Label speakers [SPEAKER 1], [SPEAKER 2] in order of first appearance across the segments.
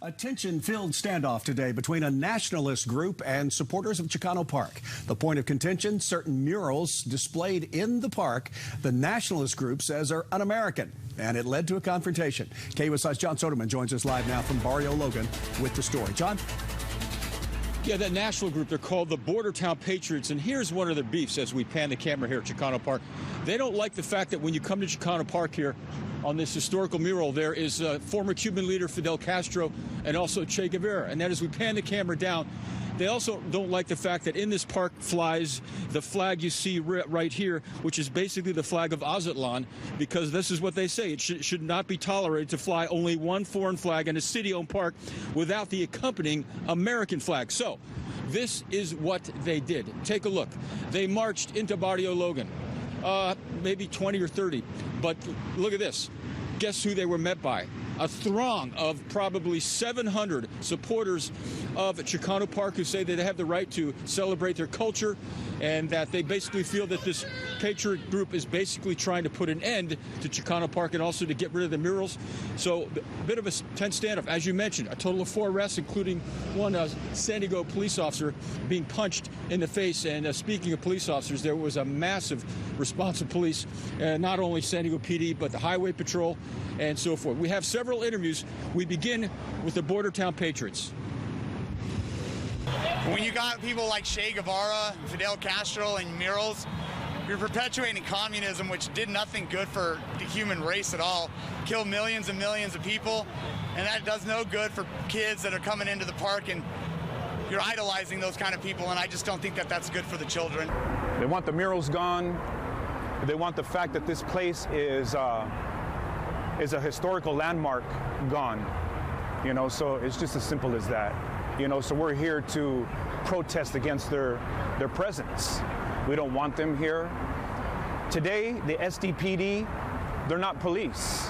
[SPEAKER 1] A tension-filled standoff today between a nationalist group and supporters of Chicano Park. The point of contention, certain murals displayed in the park the nationalist group says are un-American, and it led to a confrontation. KUSI's John Soderman joins us live now from Barrio Logan with the story. John?
[SPEAKER 2] Yeah, that national group, they're called the Bordertown Patriots, and here's one of their beefs as we pan the camera here at Chicano Park. They don't like the fact that when you come to Chicano Park here, on this historical mural, there is former Cuban leader Fidel Castro and also Che Guevara. And that as we pan the camera down, they also don't like the fact that in this park flies the flag you see right here, which is basically the flag of Aztlan, because this is what they say. It should not be tolerated to fly only one foreign flag in a city-owned park without the accompanying American flag. So this is what they did. Take a look. They marched into Barrio Logan. Maybe 20 or 30. But look at this. Guess who they were met by? A throng of probably 700 supporters of Chicano Park who say that they have the right to celebrate their culture and that they basically feel that this Patriot group is basically trying to put an end to Chicano Park and also to get rid of the murals. So a bit of a tense standoff. As you mentioned, a total of 4 arrests, including one San Diego police officer being punched in the face. And speaking of police officers, there was a massive response of police, not only San Diego PD, but the Highway Patrol and so forth. We have several interviews. We begin with the Bordertown Patriots.
[SPEAKER 3] When you got people like Che Guevara, Fidel Castro, and murals, you're perpetuating communism, which did nothing good for the human race at all. Killed millions and millions of people, and that does no good for kids that are coming into the park, and you're idolizing those kind of people, and I just don't think that that's good for the children.
[SPEAKER 4] They want the murals gone. They want the fact that this place is a historical landmark gone. You know, so it's just as simple as that. You know, so we're here to protest against their presence. We don't want them here. Today, the SDPD, they're not police.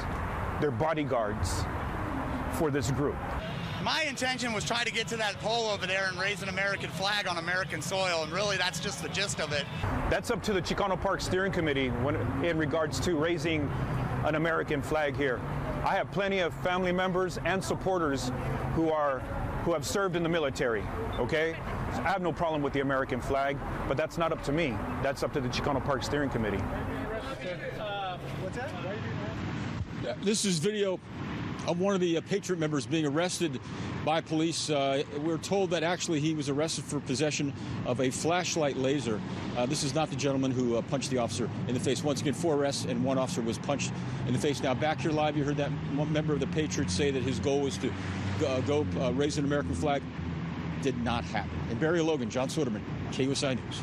[SPEAKER 4] They're bodyguards for this group.
[SPEAKER 3] My intention was try to get to that pole over there and raise an American flag on American soil, and really that's just the gist of it.
[SPEAKER 4] That's up to the Chicano Park Steering Committee in regards to raising an American flag here. I have plenty of family members and supporters who have served in the military, okay? I have no problem with the American flag, but that's not up to me. That's up to the Chicano Park Steering Committee.
[SPEAKER 3] What's that?
[SPEAKER 2] This is video of one of the Patriot members being arrested by police. We're told that actually he was arrested for possession of a flashlight laser. This is not the gentleman who punched the officer in the face. Once again, 4 arrests and 1 officer was punched in the face. Now back here live, you heard that one member of the Patriots say that his goal was to go raise an American flag. Did not happen. In Barrio Logan, John Soderman, KUSI News.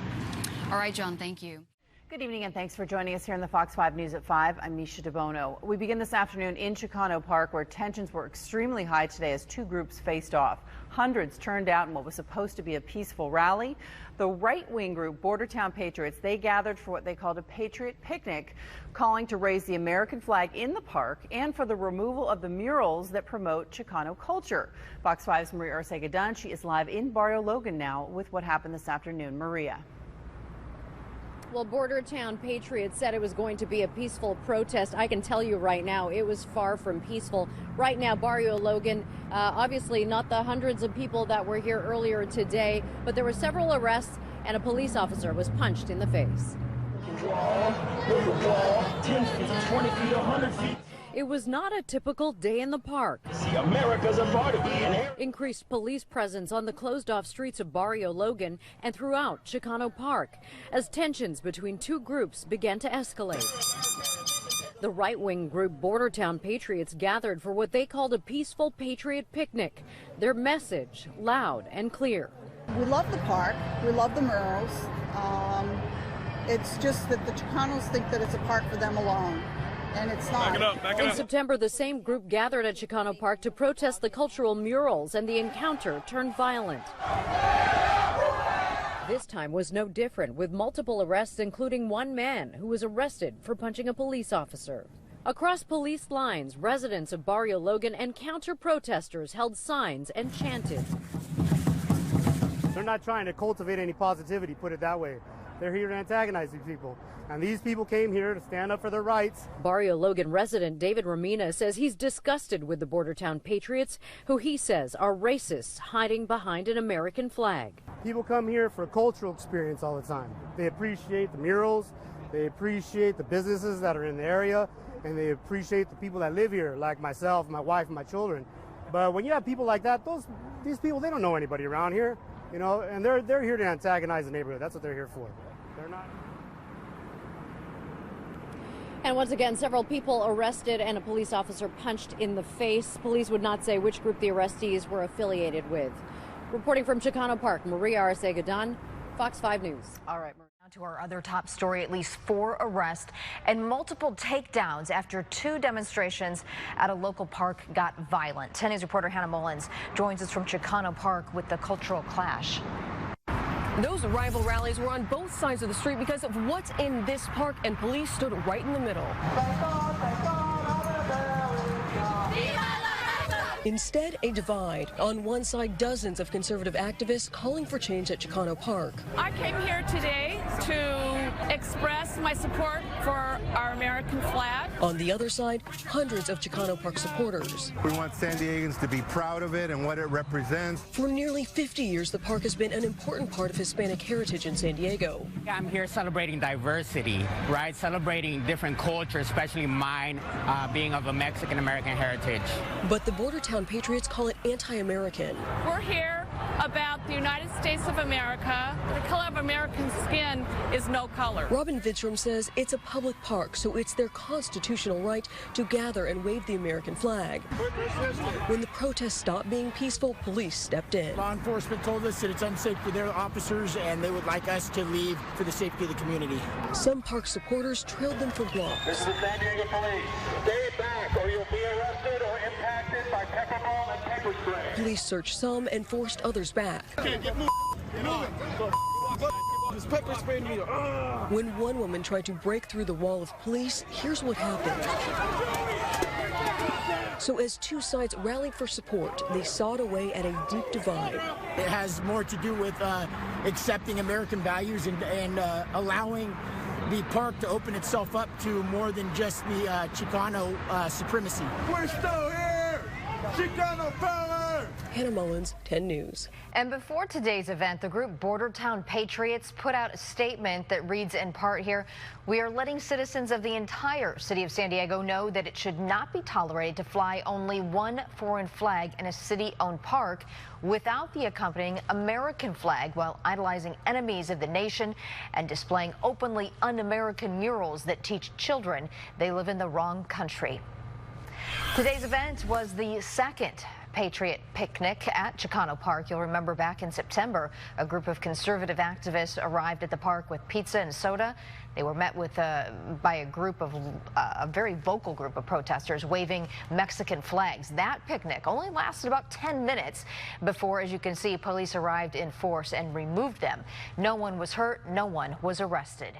[SPEAKER 5] All right, John, thank you.
[SPEAKER 6] Good evening and thanks for joining us here in the Fox 5 News at 5. I'm Misha DeBono. We begin this afternoon in Chicano Park, where tensions were extremely high today as 2 groups faced off. Hundreds turned out in what was supposed to be a peaceful rally. The right-wing group, Bordertown Patriots, they gathered for what they called a Patriot Picnic, calling to raise the American flag in the park and for the removal of the murals that promote Chicano culture. Fox 5's Maria Arcega-Dunn, she is live in Barrio Logan now with what happened this afternoon. Maria.
[SPEAKER 7] Well, Bordertown Patriots said it was going to be a peaceful protest. I can tell you right now, it was far from peaceful. Right now, Barrio Logan, obviously not the hundreds of people that were here earlier today, but there were several arrests and a police officer was punched in the face. 10 feet, 20 feet, 100 feet. It was not a typical day in the park.
[SPEAKER 8] See, America's a part of it.
[SPEAKER 7] Increased police presence on the closed-off streets of Barrio Logan and throughout Chicano Park as tensions between 2 groups began to escalate. The right-wing group Bordertown Patriots gathered for what they called a peaceful Patriot Picnic. Their message loud and clear.
[SPEAKER 9] We love the park. We love the murals. It's just that the Chicanos think that it's a park for them alone. And it's not.
[SPEAKER 7] Back it up. In September, the same group gathered at Chicano Park to protest the cultural murals, and the encounter turned violent. This time was no different, with multiple arrests, including 1 man who was arrested for punching a police officer. Across police lines, residents of Barrio Logan and counter-protesters held signs and chanted.
[SPEAKER 10] They're not trying to cultivate any positivity, put it that way. They're here to antagonize these people. And these people came here to stand up for their rights.
[SPEAKER 7] Barrio Logan resident David Ramina says he's disgusted with the border town patriots, who he says are racists hiding behind an American flag.
[SPEAKER 10] People come here for a cultural experience all the time. They appreciate the murals, they appreciate the businesses that are in the area, and they appreciate the people that live here, like myself, my wife, and my children. But when you have people like that, these people, they don't know anybody around here, you know, and they're here to antagonize the neighborhood. That's what they're here for. They're not.
[SPEAKER 7] And once again, several people arrested and a police officer punched in the face. Police would not say which group the arrestees were affiliated with. Reporting from Chicano Park, Maria Arcega-Dunn, Fox 5 News.
[SPEAKER 11] All right, now to our other top story. At least 4 arrests and multiple takedowns after 2 demonstrations at a local park got violent. 10 News reporter Hannah Mullins joins us from Chicano Park with the cultural clash.
[SPEAKER 12] Those rival rallies were on both sides of the street because of what's in this park, and police stood right in the middle. Instead, a divide. On one side, dozens of conservative activists calling for change at Chicano Park.
[SPEAKER 13] I came here today to express my support for our American flag.
[SPEAKER 12] On the other side, hundreds of Chicano Park supporters.
[SPEAKER 14] We want San Diegans to be proud of it and what it represents.
[SPEAKER 12] For nearly 50 years, the park has been an important part of Hispanic heritage in San Diego.
[SPEAKER 15] I'm here celebrating diversity, right? Celebrating different cultures, especially mine, being of a Mexican-American heritage.
[SPEAKER 12] But the border town patriots call it anti-American.
[SPEAKER 13] We're here about the United States of America. The color of American skin is no color.
[SPEAKER 12] Robin Vidstrom says it's a public park, so it's their constitutional right to gather and wave the American flag. When the protests stopped being peaceful, police stepped in.
[SPEAKER 16] Law enforcement told us that it's unsafe for their officers and they would like us to leave for the safety of the community.
[SPEAKER 12] Some park supporters trailed them for blocks.
[SPEAKER 8] This is the San Diego police. Stay back or you'll be arrested or impacted by pepper ball and pepper spray.
[SPEAKER 12] Police searched some and forced others back. When one woman tried to break through the wall of police, here's what happened. So as 2 sides rallied for support, they sawed away at a deep divide.
[SPEAKER 16] It has more to do with accepting American values and allowing the park to open itself up to more than just the Chicano supremacy.
[SPEAKER 8] We're still here! Chicano power!
[SPEAKER 12] Hannah Mullins, 10 News.
[SPEAKER 11] And before today's event, the group Border Town Patriots put out a statement that reads in part here, "We are letting citizens of the entire city of San Diego know that it should not be tolerated to fly only one foreign flag in a city-owned park without the accompanying American flag while idolizing enemies of the nation and displaying openly un-American murals that teach children they live in the wrong country." Today's event was the second Patriot Picnic at Chicano Park. You'll remember back in September, a group of conservative activists arrived at the park with pizza and soda. They were met with by a group of a very vocal group of protesters waving Mexican flags. That picnic only lasted about 10 minutes before, as you can see, police arrived in force and removed them. No one was hurt. No one was arrested.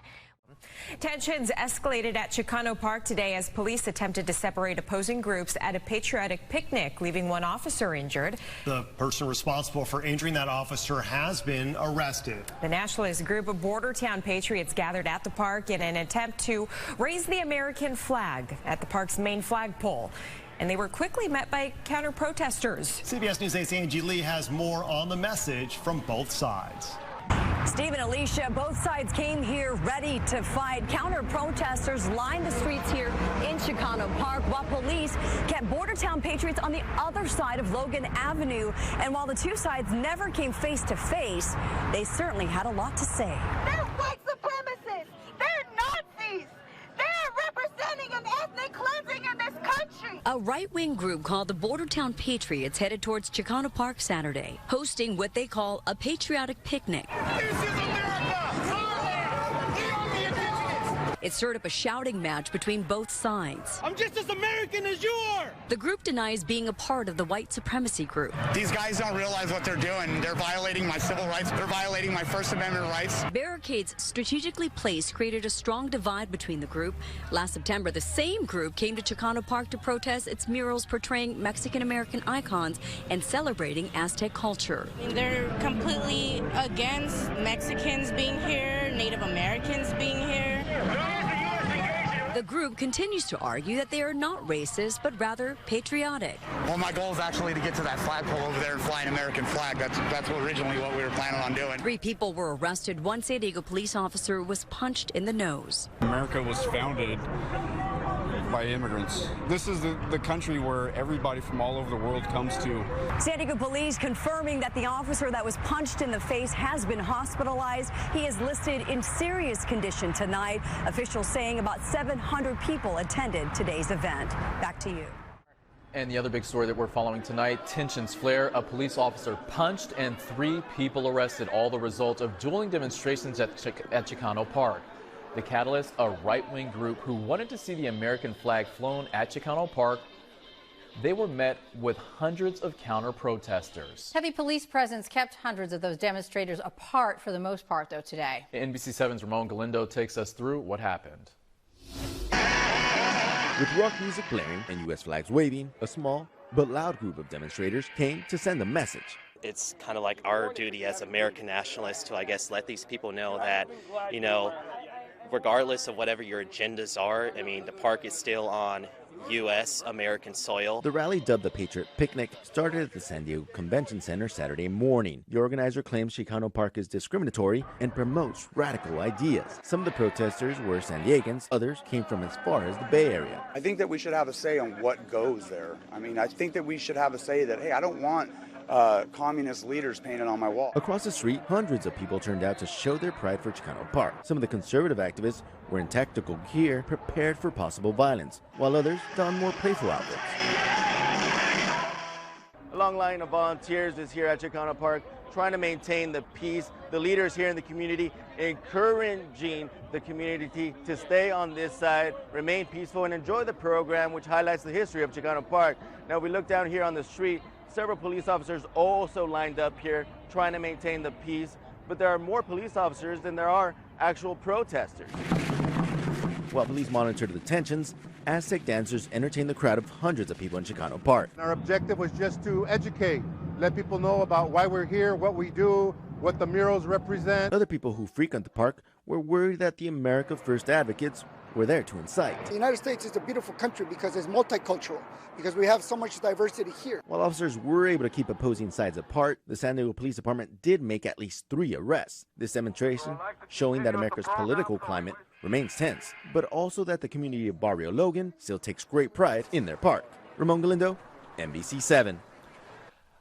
[SPEAKER 17] Tensions escalated at Chicano Park today as police attempted to separate opposing groups at a patriotic picnic, leaving one officer injured.
[SPEAKER 18] The person responsible for injuring that officer has been arrested.
[SPEAKER 17] The nationalist group of Border Town Patriots gathered at the park in an attempt to raise the American flag at the park's main flagpole. And they were quickly met by counter-protesters.
[SPEAKER 18] CBS News 8's Angie Lee has more on the message from both sides.
[SPEAKER 19] Steve and Alicia, both sides came here ready to fight. Counter-protesters lined the streets here in Chicano Park while police kept Border Town Patriots on the other side of Logan Avenue. And while the 2 sides never came face to face, they certainly had a lot to say.
[SPEAKER 9] They're white supremacists. They're Nazis. They're representing an ethnic cleansing in this country.
[SPEAKER 19] A right-wing group called the Border Town Patriots headed towards Chicano Park Saturday, hosting what they call a patriotic picnic.
[SPEAKER 8] This is America! Our land! We are the indigenous!
[SPEAKER 20] It stirred up a shouting match between both sides.
[SPEAKER 21] I'm just as American as you are!
[SPEAKER 20] The group denies being a part of the white supremacy group.
[SPEAKER 3] These guys don't realize what they're doing. They're violating my civil rights. They're violating my First Amendment rights.
[SPEAKER 20] Barricades strategically placed created a strong divide between the group. Last September, the same group came to Chicano Park to protest its murals portraying Mexican-American icons and celebrating Aztec culture.
[SPEAKER 22] They're completely against Mexicans being here, Native Americans being here.
[SPEAKER 20] The group continues to argue that they are not racist, but rather patriotic.
[SPEAKER 3] Well, my goal is actually to get to that flagpole over there and fly an American flag. That's originally what we were planning on doing.
[SPEAKER 20] 3 people were arrested. One San Diego police officer was punched in the nose.
[SPEAKER 23] America was founded by immigrants. This is the country where everybody from all over the world comes to.
[SPEAKER 19] San Diego police confirming that the officer that was punched in the face has been hospitalized. He is listed in serious condition tonight. Officials saying about 700 people attended today's event. Back to you.
[SPEAKER 24] And the other big story that we're following tonight, tensions flare. A police officer punched and 3 people arrested, all the result of dueling demonstrations at Chicano Park. The catalyst, a right-wing group who wanted to see the American flag flown at Chicano Park. They were met with hundreds of counter-protesters.
[SPEAKER 25] Heavy police presence kept hundreds of those demonstrators apart for the most part, though, today.
[SPEAKER 24] NBC7's Ramon Galindo takes us through what happened.
[SPEAKER 26] With rock music blaring and U.S. flags waving, a small but loud group of demonstrators came to send a message.
[SPEAKER 27] It's kind of like our duty as American nationalists to, I guess, let these people know that, you know, regardless of whatever your agendas are, I mean, the park is still on U.S. American soil.
[SPEAKER 26] The rally, dubbed the Patriot Picnic, started at the San Diego Convention Center Saturday morning. The organizer claims Chicano Park is discriminatory and promotes radical ideas. Some of the protesters were San Diegans, others came from as far as the Bay Area.
[SPEAKER 28] I think that we should have a say on what goes there. I mean, I think that we should have a say that, hey, I don't want communist leaders painted on my wall.
[SPEAKER 26] Across the street, hundreds of people turned out to show their pride for Chicano Park. Some of the conservative activists were in tactical gear, prepared for possible violence, while others donned more playful outfits. A long line of volunteers is here at Chicano Park trying to maintain the peace. The leaders here in the community encouraging the community to stay on this side, remain peaceful, and enjoy the program, which highlights the history of Chicano Park. Now, we look down here on the street. Several police officers also lined up here trying to maintain the peace, but there are more police officers than there are actual protesters. While police monitored the tensions, Aztec dancers entertained the crowd of hundreds of people in Chicano Park.
[SPEAKER 14] Our objective was just to educate, let people know about why we're here, what we do, what the murals represent.
[SPEAKER 26] Other people who frequent the park were worried that the America First advocates were there to incite.
[SPEAKER 29] The United States is a beautiful country because it's multicultural, because we have so much diversity here.
[SPEAKER 26] While officers were able to keep opposing sides apart, the San Diego Police Department did make at least 3 arrests. This demonstration showing that America's political climate remains tense, but also that the community of Barrio Logan still takes great pride in their park. Ramon Galindo, NBC7.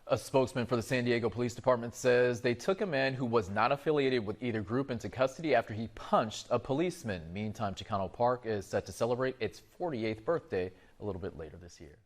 [SPEAKER 24] A spokesman for the San Diego Police Department says they took a man who was not affiliated with either group into custody after he punched a policeman. Meantime, Chicano Park is set to celebrate its 48th birthday a little bit later this year.